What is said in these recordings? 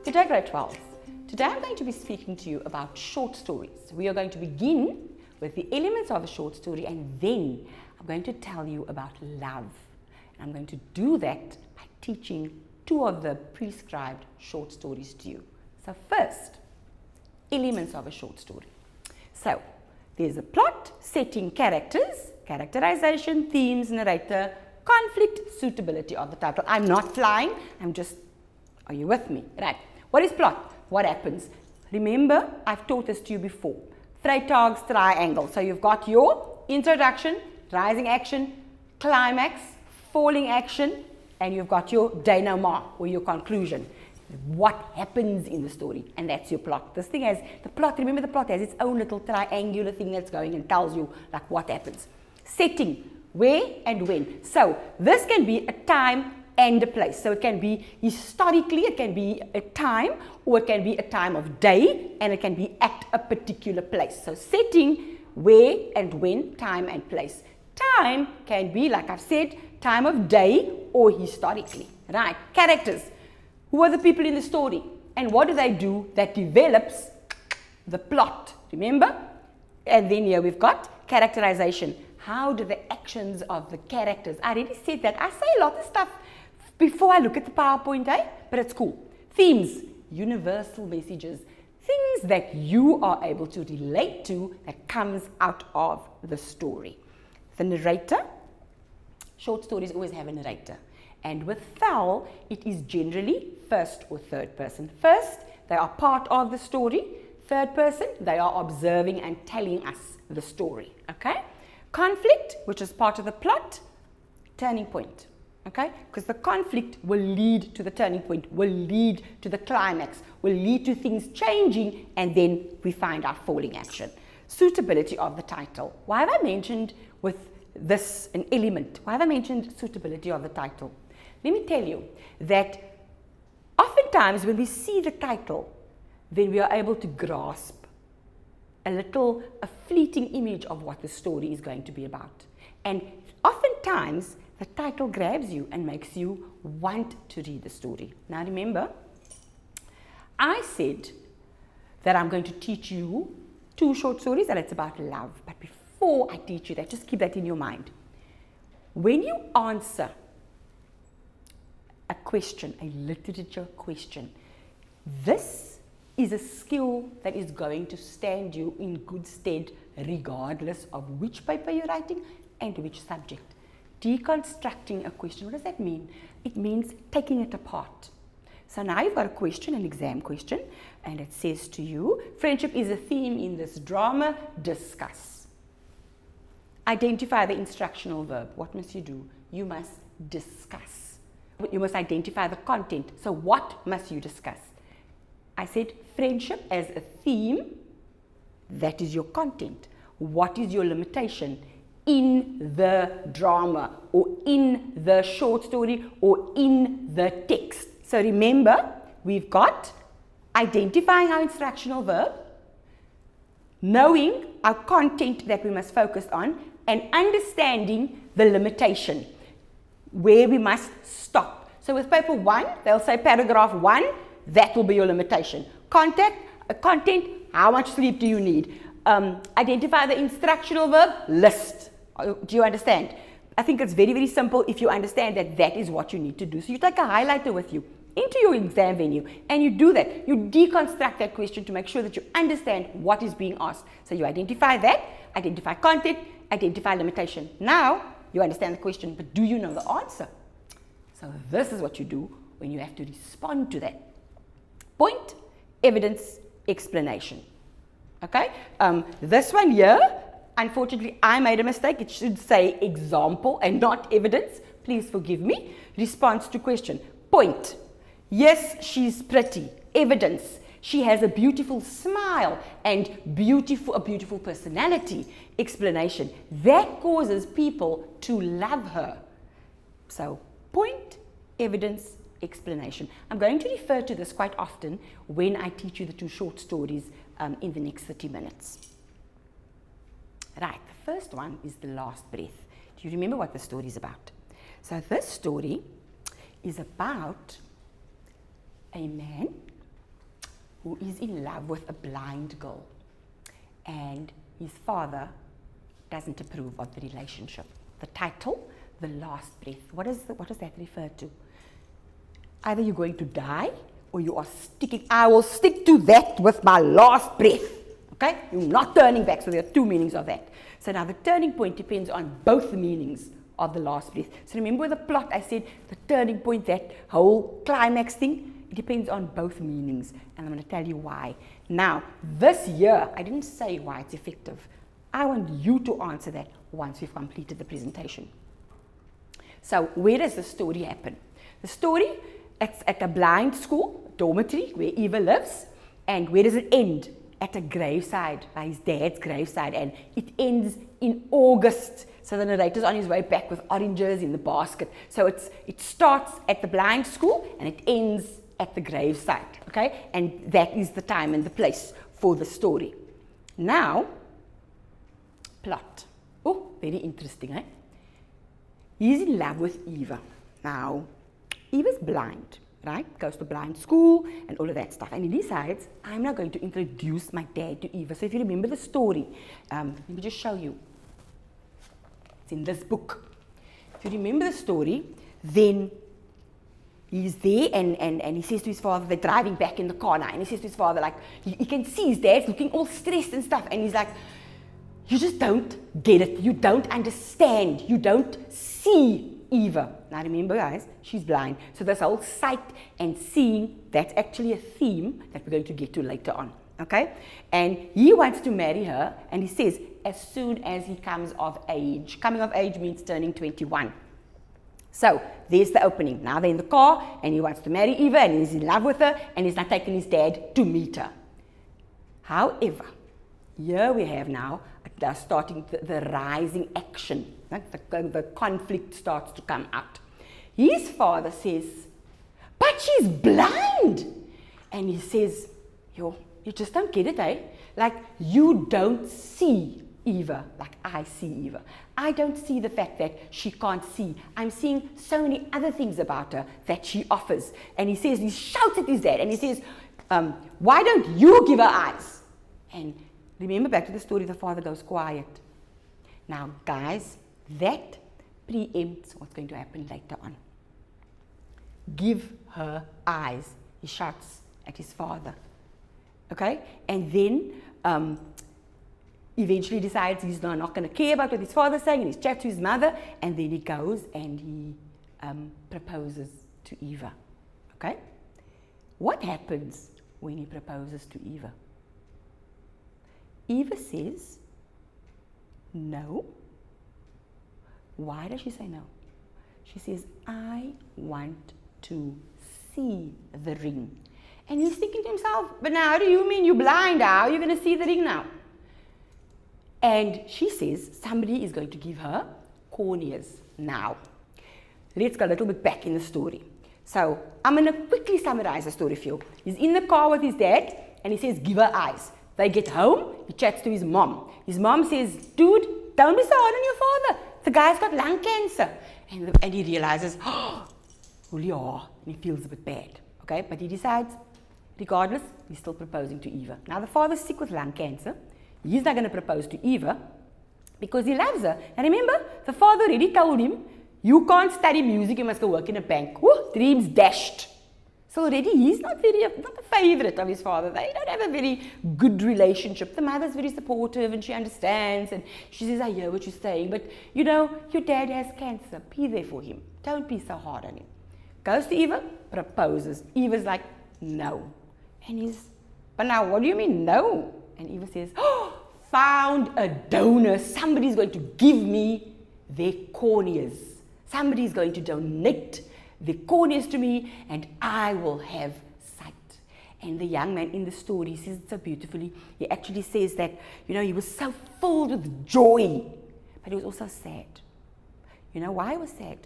Good day, grade 12. Today I'm going to be speaking to you about short stories. We are going to begin with the elements of a short story, and then I'm going to tell you about love. And I'm going to do that by teaching two of the prescribed short stories to you. So first, elements of a short story. So there's a plot, setting, characters, characterization, themes, narrator, conflict, suitability of the title. I'm not flying, are you with me? Right. What is plot? What happens? Remember, I've taught this to you before. Freytag's triangle. So you've got your introduction, rising action, climax, falling action, and you've got your denouement, or your conclusion. What happens in the story, and that's your plot. This thing has, the plot, remember the plot has its own little triangular thing that's going and tells you like what happens. Setting, where and when. So this can be a time and a place. So it can be historically, it can be a time, or it can be a time of day, and it can be at a particular place. So setting, where and when, time and place. Time can be, like I've said, time of day or historically, right? Characters. Who are the people in the story? And what do they do that develops the plot? Remember? And then here we've got characterization. How do the actions of the characters? I already said that. I say a lot of stuff before I look at the PowerPoint, but it's cool. Themes, universal messages, things that you are able to relate to that comes out of the story. The narrator, short stories always have a narrator. And with Taal, it is generally first or third person. First, they are part of the story. Third person, they are observing and telling us the story, okay? Conflict, which is part of the plot, turning point. Okay, because the conflict will lead to the turning point, will lead to the climax, will lead to things changing, and then we find our falling action. Suitability of the title. Why have I mentioned with this an element? Why have I mentioned suitability of the title? Let me tell you that oftentimes when we see the title, then we are able to grasp a fleeting image of what the story is going to be about. And oftentimes, the title grabs you and makes you want to read the story. Now remember, I said that I'm going to teach you two short stories and it's about love. But before I teach you that, just keep that in your mind. When you answer a question, a literature question, this is a skill that is going to stand you in good stead regardless of which paper you're writing and which subject. Deconstructing a question, what does that mean? It means taking it apart. So now you've got a question, an exam question, and it says to you, friendship is a theme in this drama, discuss. Identify the instructional verb. What must you do? You must discuss. You must identify the content. So what must you discuss? I said friendship as a theme, that is your content. What is your limitation? In the drama, or in the short story, or in the text. So remember, we've got identifying our instructional verb, knowing our content that we must focus on, and understanding the limitation, where we must stop. So with paper 1, they'll say paragraph 1, that will be your limitation. Content, how much sleep do you need? Identify the instructional verb, list. Do you understand? I think it's very, very simple if you understand that that is what you need to do. So you take a highlighter with you into your exam venue and you do that. You deconstruct that question to make sure that you understand what is being asked. So you identify that, identify content, identify limitation. Now you understand the question, but do you know the answer? So this is what you do when you have to respond to that. Point, evidence, explanation. Okay? This one here, unfortunately, I made a mistake. It should say example and not evidence. Please forgive me. Response to question. Point. Yes, she's pretty. Evidence. She has a beautiful smile and a beautiful personality. Explanation. That causes people to love her. So, point, evidence, explanation. I'm going to refer to this quite often when I teach you the two short stories in the next 30 minutes. Right, the first one is The Last Breath. Do you remember what the story is about? So this story is about a man who is in love with a blind girl, and his father doesn't approve of the relationship. The title, The Last Breath. What does that refer to? Either you're going to die, or you are sticking. I will stick to that with my last breath. Okay? You're not turning back. So there are two meanings of that. So now the turning point depends on both the meanings of the last breath. So remember the plot, I said the turning point, that whole climax thing, it depends on both meanings. And I'm going to tell you why. Now, this year, I didn't say why it's effective. I want you to answer that once we've completed the presentation. So where does the story happen? The story, it's at a blind school, dormitory, where Eva lives. And where does it end? At a graveside, by his dad's graveside. And it ends in August. So the narrator's on his way back with oranges in the basket. So it starts at the blind school and it ends at the graveside. Okay? And that is the time and the place for the story. Now, plot. Oh, very interesting, eh? He's in love with Eva. Now, Eva's blind, right? Goes to blind school and all of that stuff. And he decides, I'm now going to introduce my dad to Eva. So if you remember the story, let me just show you. It's in this book. If you remember the story, then he's there and he says to his father, they're driving back in the car now. And he says to his father, like, he can see his dad's looking all stressed and stuff. And he's like, you just don't get it. You don't understand. You don't see Eva. Now remember, guys, she's blind. So this whole sight and seeing, that's actually a theme that we're going to get to later on. Okay? And he wants to marry her, and he says, as soon as he comes of age. Coming of age means turning 21. So there's the opening. Now they're in the car, and he wants to marry Eva, and he's in love with her, and he's not taking his dad to meet her. However, here we have now starting the rising action. Right? The conflict starts to come out. His father says, but she's blind. And he says, you just don't get it, eh? Like, you don't see Eva like I see Eva. I don't see the fact that she can't see. I'm seeing so many other things about her that she offers. And he says, he shouts at his dad, and he says, why don't you give her eyes? And remember, back to the story, the father goes quiet. Now, guys, that preempts what's going to happen later on. Give her eyes, he shouts at his father. Okay? And then eventually decides he's not going to care about what his father's saying, and he chats to his mother, and then he goes and he proposes to Eva. Okay? What happens when he proposes to Eva? Eva says, no. Why does she say no? She says, I want to see the ring. And he's thinking to himself, but now, how do you mean you're blind? How are you going to see the ring now? And she says, somebody is going to give her corneas now. Let's go a little bit back in the story. So I'm going to quickly summarize the story for you. He's in the car with his dad, and he says, give her eyes. They get home, he chats to his mom. His mom says, dude, don't be so hard on your father. The guy's got lung cancer. And he realizes, oh, and he feels a bit bad. Okay, but he decides, regardless, he's still proposing to Eva. Now the father's sick with lung cancer. He's not going to propose to Eva because he loves her. And remember, the father already told him, you can't study music, you must go work in a bank. Woo, dreams dashed. So already he's not a favorite of his father. They don't have a very good relationship. The mother's very supportive and she understands and she says, I hear what you're saying, but you know, your dad has cancer. Be there for him. Don't be so hard on him. Goes to Eva, proposes. Eva's like, no. And he's, but now what do you mean no? And Eva says, oh, found a donor. Somebody's going to give me their corneas. Somebody's going to donate the corneas to me and I will have sight. And the young man in the story says it so beautifully. He actually says that, you know, he was so filled with joy, but he was also sad. You know why he was sad?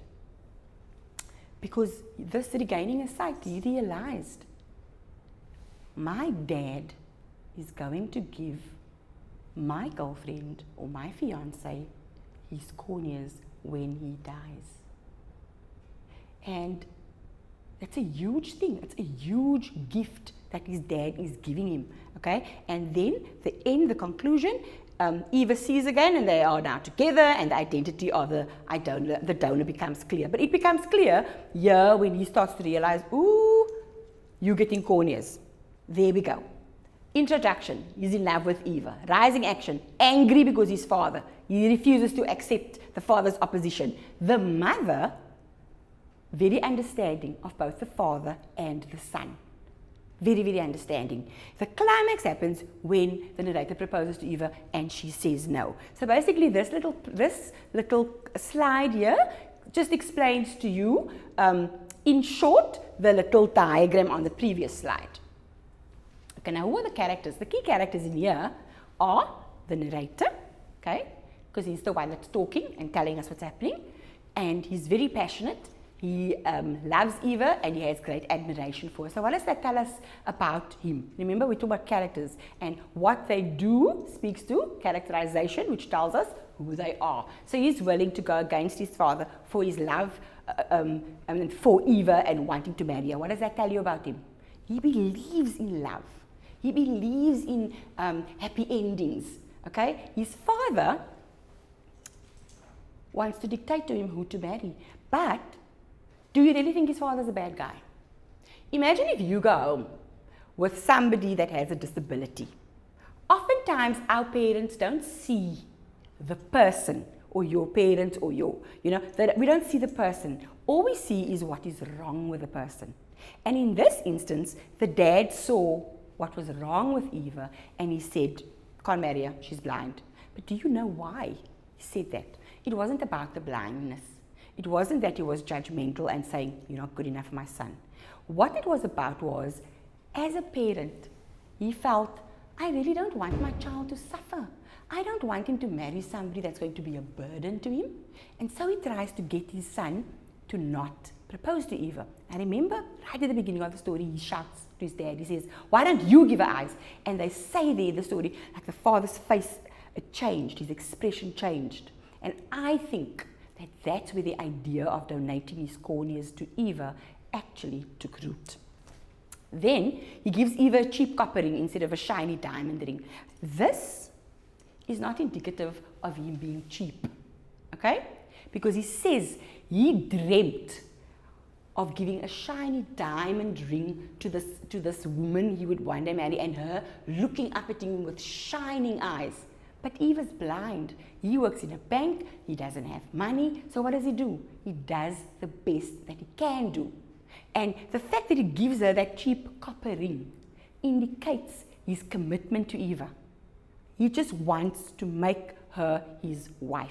Because this regaining his sight, he realized, my dad is going to give my girlfriend or my fiance his corneas when he dies. And that's a huge thing. It's a huge gift that his dad is giving him. Okay, and then the conclusion, Eva sees again, and they are now together, and the identity of the donor becomes clear. But it becomes clear here when he starts to realize, ooh, you're getting corneas. There we go. Introduction, he's in love with Eva. Rising action, angry because his father. He refuses to accept the father's opposition. The mother, very understanding of both the father and the son. Very, very understanding. The climax happens when the narrator proposes to Eva and she says no. So basically this little slide here just explains to you, in short, the little diagram on the previous slide. Okay, now who are the characters? The key characters in here are the narrator, okay, because he's the one that's talking and telling us what's happening, and he's very passionate. He loves Eva and he has great admiration for her. So what does that tell us about him? Remember, we talk about characters, and what they do speaks to characterization, which tells us who they are. So he's willing to go against his father for his love for Eva and wanting to marry her. What does that tell you about him? He believes in love. He believes in happy endings. Okay? His father wants to dictate to him who to marry. But do you really think his father's a bad guy? Imagine if you go home with somebody that has a disability. Oftentimes our parents don't see the person, or your parents, or that we don't see the person. All we see is what is wrong with the person. And in this instance, the dad saw what was wrong with Eva and he said, can't marry her, she's blind. But do you know why he said that? It wasn't about the blindness. It wasn't that he was judgmental and saying, you're not good enough for my son. What it was about was, as a parent, he felt, I really don't want my child to suffer. I don't want him to marry somebody that's going to be a burden to him. And so he tries to get his son to not propose to Eva. And remember, right at the beginning of the story, he shouts to his dad. He says, why don't you give her eyes? And they say there, the story, like the father's face, it changed, his expression changed. And I think that that's where the idea of donating his corneas to Eva actually took root. Then he gives Eva a cheap copper ring instead of a shiny diamond ring. This is not indicative of him being cheap, okay? Because he says he dreamt of giving a shiny diamond ring to this woman he would one day marry, and her looking up at him with shining eyes. But Eva's blind. He works in a bank, he doesn't have money, so what does he do? He does the best that he can do. And the fact that he gives her that cheap copper ring indicates his commitment to Eva. He just wants to make her his wife.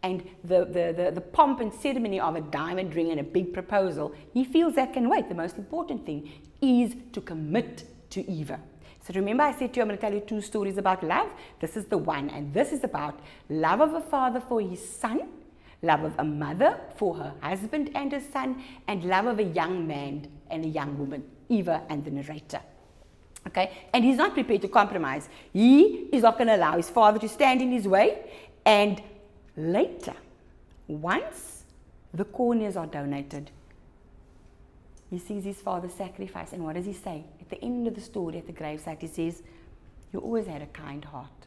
And the pomp and ceremony of a diamond ring and a big proposal, he feels that can wait. The most important thing is to commit to Eva. So remember I said to you, I'm going to tell you 2 stories about love. This is the one, and this is about love of a father for his son, love of a mother for her husband and her son, and love of a young man and a young woman, Eva and the narrator. Okay, and he's not prepared to compromise. He is not going to allow his father to stand in his way. And later, once the corneas are donated, he sees his father's sacrifice, and what does he say? At the end of the story, at the gravesite, he says, you always had a kind heart.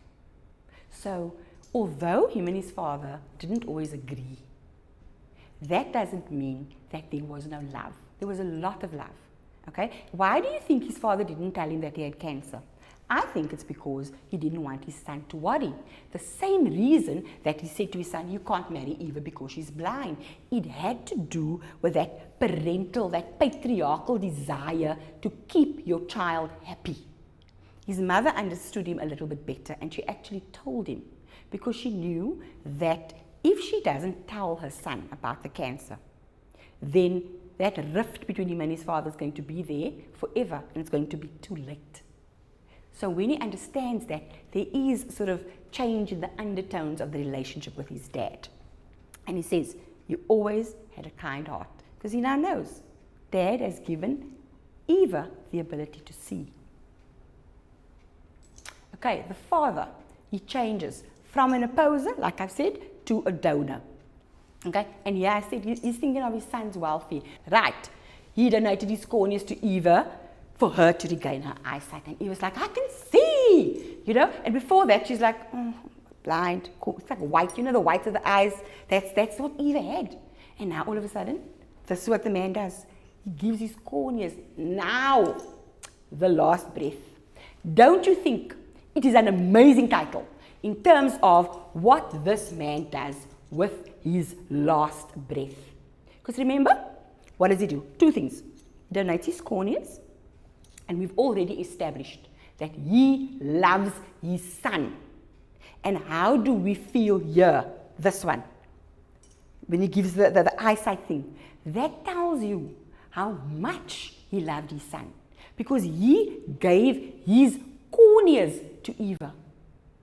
So, although him and his father didn't always agree, that doesn't mean that there was no love. There was a lot of love. Okay? Why do you think his father didn't tell him that he had cancer? I think it's because he didn't want his son to worry. The same reason that he said to his son, you can't marry Eva because she's blind. It had to do with that parental, that patriarchal desire to keep your child happy. His mother understood him a little bit better, and she actually told him, because she knew that if she doesn't tell her son about the cancer, then that rift between him and his father is going to be there forever, and it's going to be too late. So when he understands that, there is sort of change in the undertones of the relationship with his dad. And he says, you always had a kind heart. Because he now knows Dad has given Eva the ability to see. Okay, the father, he changes from an opposer, like I've said, to a donor. Okay, and here I said he's thinking of his son's welfare. Right, he donated his corneas to Eva for her to regain her eyesight. And he was like, I can see, you know. And before that, she's like, blind, cool. It's like white, you know, the white of the eyes. That's what Eva had. And now all of a sudden, this is what the man does. He gives his corneas now the last breath. Don't you think it is an amazing title in terms of what this man does with his last breath? Because remember, what does he do? Two things. He donates his corneas, and we've already established that he loves his son. And how do we feel here? This one. When he gives the eyesight thing. That tells you how much he loved his son. Because he gave his corneas to Eva.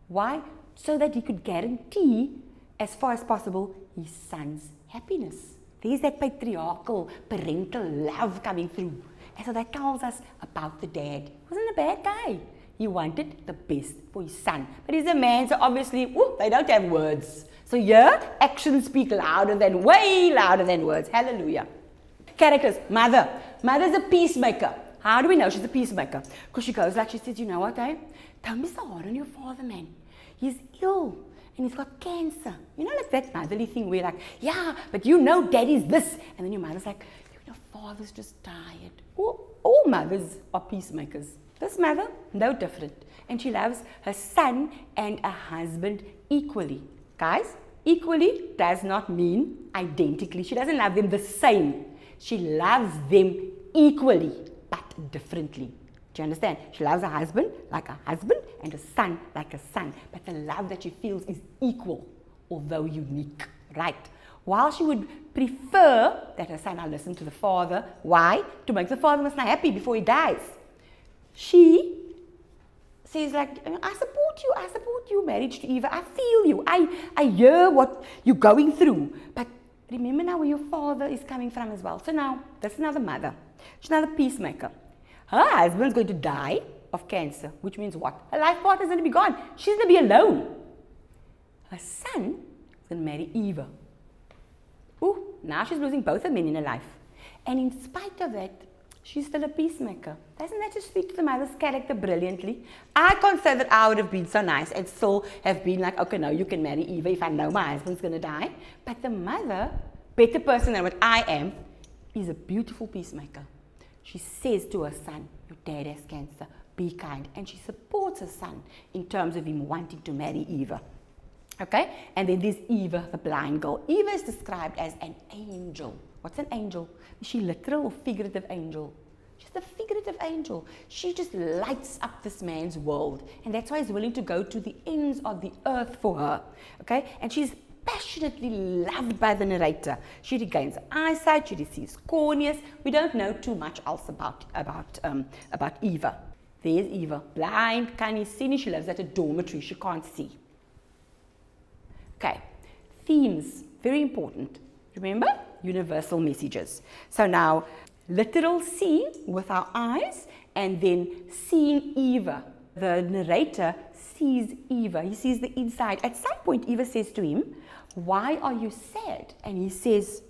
Why? So that he could guarantee, as far as possible, his son's happiness. There's that patriarchal, parental love coming through. And so that tells us about the dad. He wasn't a bad guy. He wanted the best for his son. But he's a man, so obviously, they don't have words. So here, actions speak way louder than words. Hallelujah. Characters. Mother. Mother's a peacemaker. How do we know she's a peacemaker? Because she goes like, she says, you know what, don't be so hard on your father, man. He's ill and he's got cancer. You know, like that motherly thing where like, yeah, but you know daddy's this. And then your mother's like, your father's just tired. All mothers are peacemakers. This mother, no different. And she loves her son and her husband equally. Guys, equally does not mean identically. She doesn't love them the same. She loves them equally, but differently. Do you understand? She loves her husband like a husband and a son like a son. But the love that she feels is equal, although unique, right? While she would prefer that her son now listen to the father. Why? To make the father must not happy before he dies. She says like, I support you marriage to Eva. I feel you. I hear what you're going through. But remember now where your father is coming from as well. So now, that's another mother. She's another peacemaker. Her husband's going to die of cancer, which means what? Her life partner's going to be gone. She's going to be alone. Her son is going to marry Eva. Now she's losing both her men in her life. And in spite of that, she's still a peacemaker. Doesn't that just speak to the mother's character brilliantly? I can't say that I would have been so nice and still have been like, okay, no, you can marry Eva if I know my husband's going to die. But the mother, better person than what I am, is a beautiful peacemaker. She says to her son, your dad has cancer, be kind. And she supports her son in terms of him wanting to marry Eva. Okay? And then there's Eva, the blind girl. Eva is described as an angel. What's an angel? Is she literal or figurative angel? She's a figurative angel. She just lights up this man's world. And that's why he's willing to go to the ends of the earth for her. Okay? And she's passionately loved by the narrator. She regains eyesight, she receives corneas. We don't know too much else about Eva. There's Eva, blind, can't see. She lives at a dormitory, she can't see. Okay, themes, very important. Remember, universal messages. So now, literal seeing with our eyes, and then seeing Eva. The narrator sees Eva, he sees the inside. At some point, Eva says to him, why are you sad? And he says,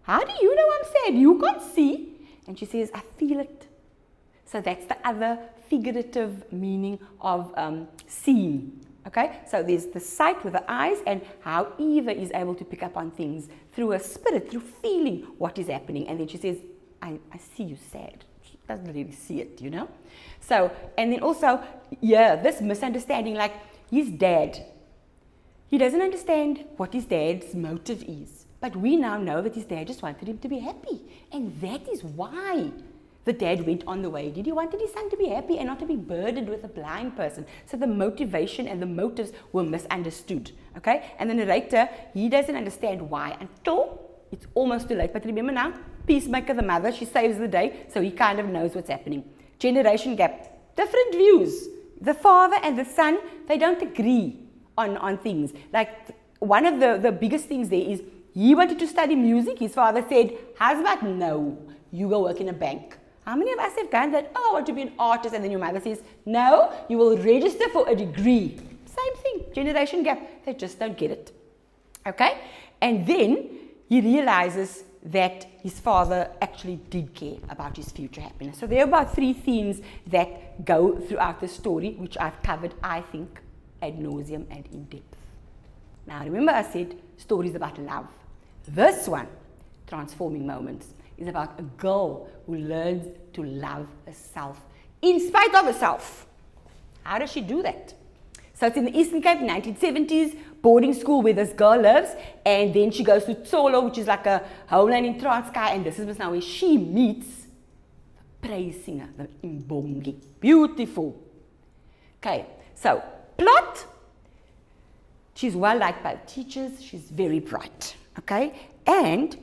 how do you know I'm sad? You can't see. And she says, I feel it. So that's the other figurative meaning of seeing. Okay, so there's the sight with the eyes and how Eva is able to pick up on things through her spirit, through feeling what is happening. And then she says, I see you sad. She doesn't really see it, you know. So, and then also, this misunderstanding, like his dad. He doesn't understand what his dad's motive is. But we now know that his dad just wanted him to be happy. And that is why the dad went on the way he did. He wanted his son to be happy and not to be burdened with a blind person. So the motivation and the motives were misunderstood. Okay? And the narrator, he doesn't understand why until it's almost too late. But remember now, peacemaker, the mother, she saves the day, so he kind of knows what's happening. Generation gap. Different views. The father and the son, they don't agree on things. Like one of the biggest things there is, he wanted to study music. His father said, husband, no, you go work in a bank. How many of us have done that? Oh, I want to be an artist. And then your mother says, no, you will register for a degree. Same thing, generation gap. They just don't get it. Okay? And then he realizes that his father actually did care about his future happiness. So there are about 3 themes that go throughout the story, which I've covered, I think, ad nauseum and in depth. Now remember I said stories about love. This one, Transforming Moments, is about a girl who learns to love herself in spite of herself. How does she do that? So it's in the Eastern Cape, 1970s, boarding school where this girl lives, and then she goes to Tsolo, which is like a homeland in Transkei, and this is now where she meets the praise singer, the Imbongi. Beautiful. Okay, so plot. She's well liked by the teachers, she's very bright, okay? And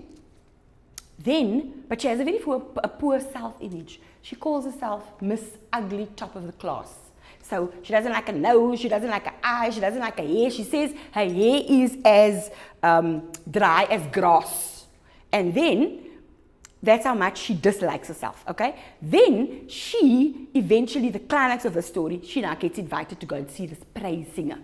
then, but she has a very poor self-image. She calls herself Miss Ugly Top of the Class. So she doesn't like a nose, she doesn't like an eye, she doesn't like her hair. She says her hair is as dry as grass. And then, that's how much she dislikes herself, okay? Then she, eventually, the climax of the story, she now gets invited to go and see this praise singer,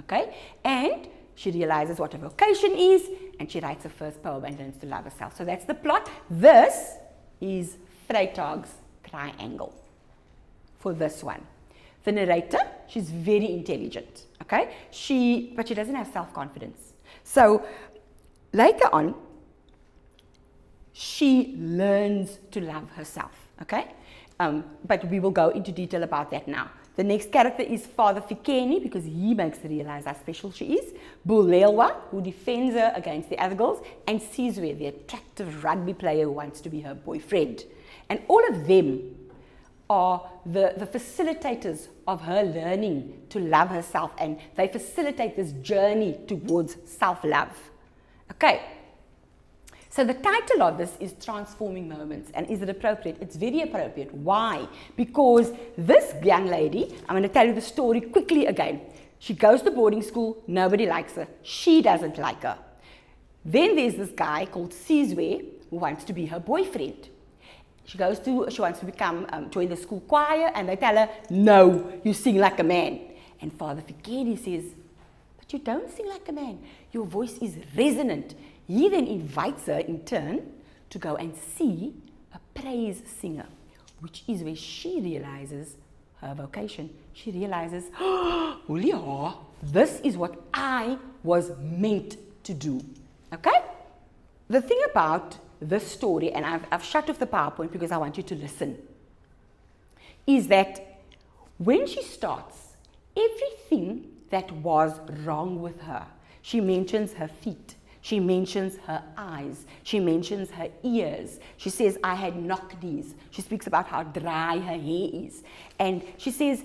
okay? And she realizes what her vocation is, and she writes her first poem and learns to love herself. So that's the plot. This is Freytag's triangle for this one. The narrator, she's very intelligent, okay? But she doesn't have self-confidence. So later on, she learns to love herself, okay? But we will go into detail about that now. The next character is Father Fikeni, because he makes her realize how special she is. Bulelwa, who defends her against the other girls, and Sizwe, the attractive rugby player who wants to be her boyfriend. And all of them are the facilitators of her learning to love herself, and they facilitate this journey towards self-love. Okay, so the title of this is Transforming Moments, and is it appropriate? It's very appropriate. Why? Because this young lady, I'm going to tell you the story quickly again. She goes to boarding school, nobody likes her, she doesn't like her. Then there's this guy called Sizwe who wants to be her boyfriend. She wants to become, join the school choir, and they tell her, no, you sing like a man. And Father Fikeni says, but you don't sing like a man. Your voice is resonant. He then invites her in turn to go and see a praise singer, which is where she realizes her vocation. She realizes, oh, this is what I was meant to do. Okay? The thing about this story, and I've shut off the PowerPoint because I want you to listen, is that when she starts, everything that was wrong with her, she mentions her feet, she mentions her eyes, she mentions her ears, she says, I had knock knees, she speaks about how dry her hair is, and she says,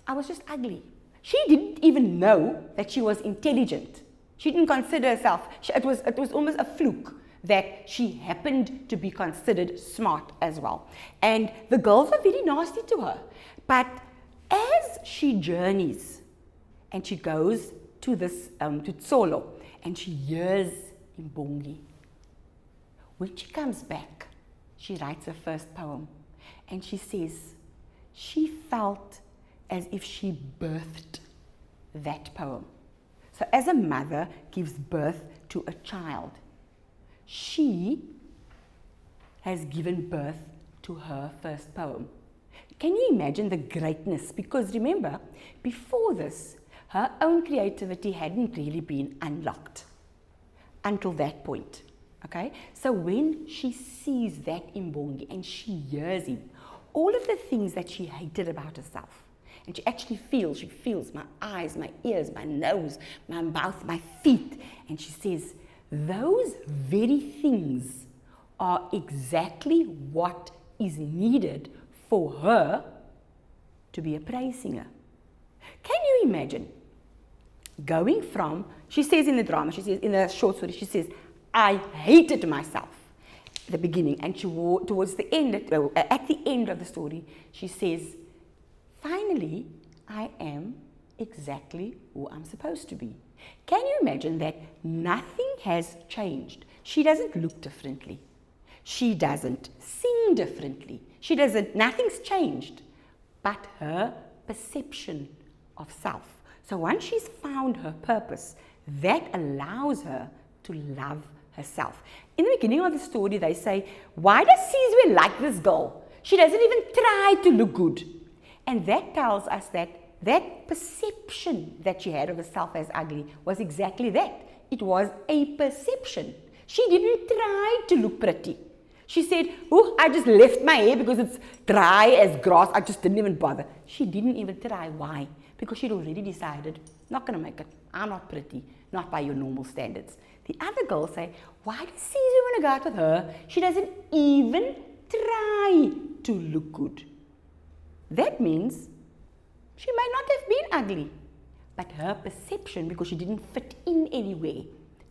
I was just ugly. She didn't even know that she was intelligent. She didn't consider herself, it was almost a fluke that she happened to be considered smart as well. And the girls are very nasty to her. But as she journeys and she goes to this, to Tsolo, and she hears Imbongi, when she comes back, she writes her first poem. And she says, she felt as if she birthed that poem. So as a mother gives birth to a child, she has given birth to her first poem. Can you imagine the greatness? Because remember, before this, her own creativity hadn't really been unlocked until that point. Okay? So when she sees that Imbongi and she hears him, all of the things that she hated about herself, and she actually feels, my eyes, my ears, my nose, my mouth, my feet, and she says, those very things are exactly what is needed for her to be a praise singer. Can you imagine going from, she says in the drama, she says in the short story, she says, I hated myself at the beginning, and towards the end, at the end of the story, she says, finally, I am exactly who I'm supposed to be. Can you imagine that nothing has changed? She doesn't look differently. She doesn't sing differently. Nothing's changed but her perception of self. So once she's found her purpose, that allows her to love herself. In the beginning of the story, they say, why does Sizwe like this girl? She doesn't even try to look good. And that tells us that that perception that she had of herself as ugly was exactly that. It was a perception. She didn't try to look pretty. She said, oh, I just left my hair because it's dry as grass. I just didn't even bother. She didn't even try. Why? Because she'd already decided, not going to make it. I'm not pretty, not by your normal standards. The other girls say, why does Sizwe want to go out with her? She doesn't even try to look good. That means she may not have been ugly, but her perception, because she didn't fit in anywhere,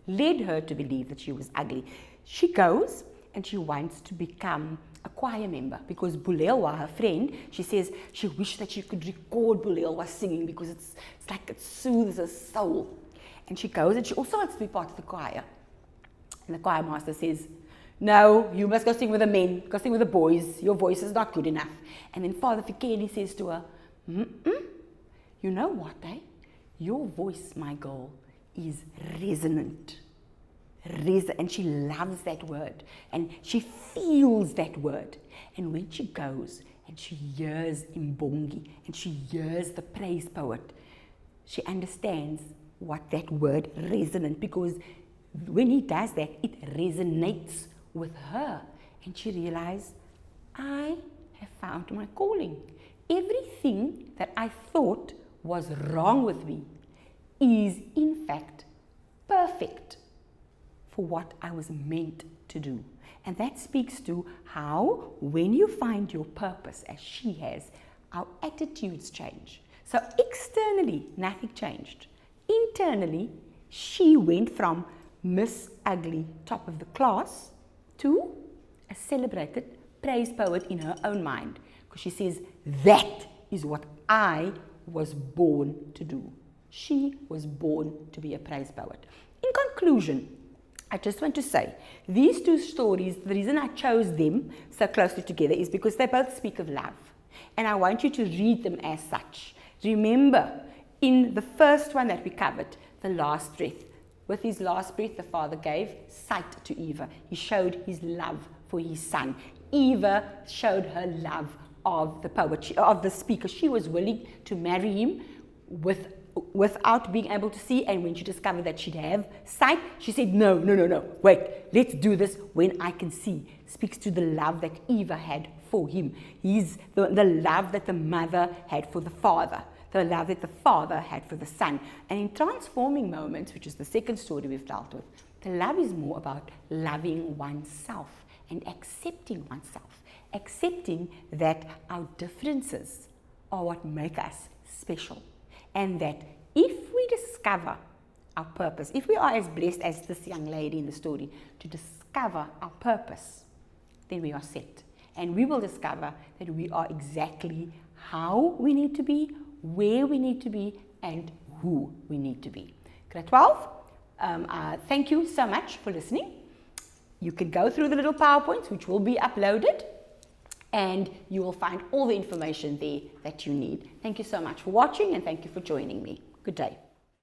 led her to believe that she was ugly. She goes and she wants to become a choir member because Bulelwa, her friend, she says she wished that she could record Bulelwa singing because it's like it soothes her soul. And she goes and she also wants to be part of the choir. And the choir master says, no, you must go sing with the men, go sing with the boys, your voice is not good enough. And then Father Fikeni says to her, you know what, your voice, my girl, is resonant. And she loves that word and she feels that word. And when she goes and she hears Imbongi and she hears the praise poet, she understands what that word resonant, because when he does that, it resonates with her. And she realized, I have found my calling. Everything that I thought was wrong with me is in fact perfect for what I was meant to do. And that speaks to how, when you find your purpose, as she has, our attitudes change. So externally, nothing changed. Internally, she went from Miss Ugly, top of the class, to a celebrated praise poet in her own mind. Because she says, that is what I was born to do. She was born to be a praise poet. In conclusion, I just want to say, these two stories, the reason I chose them so closely together is because they both speak of love. And I want you to read them as such. Remember, in the first one that we covered, the last breath, with his last breath, the father gave sight to Eva. He showed his love for his son. Eva showed her love of the poet, of the speaker. She was willing to marry him without being able to see, and when she discovered that she'd have sight, she said, no, wait, let's do this when I can see. Speaks to the love that Eva had for him. He's the love that the mother had for the father, the love that the father had for the son. And in Transforming Moments, which is the second story we've dealt with, the love is more about loving oneself and accepting oneself, accepting that our differences are what make us special. And that if we discover our purpose, if we are as blessed as this young lady in the story to discover our purpose, then we are set. And we will discover that we are exactly how we need to be, where we need to be, and who we need to be. Grade 12, thank you so much for listening. You can go through the little PowerPoints, which will be uploaded, and you will find all the information there that you need. Thank you so much for watching, and thank you for joining me. Good day.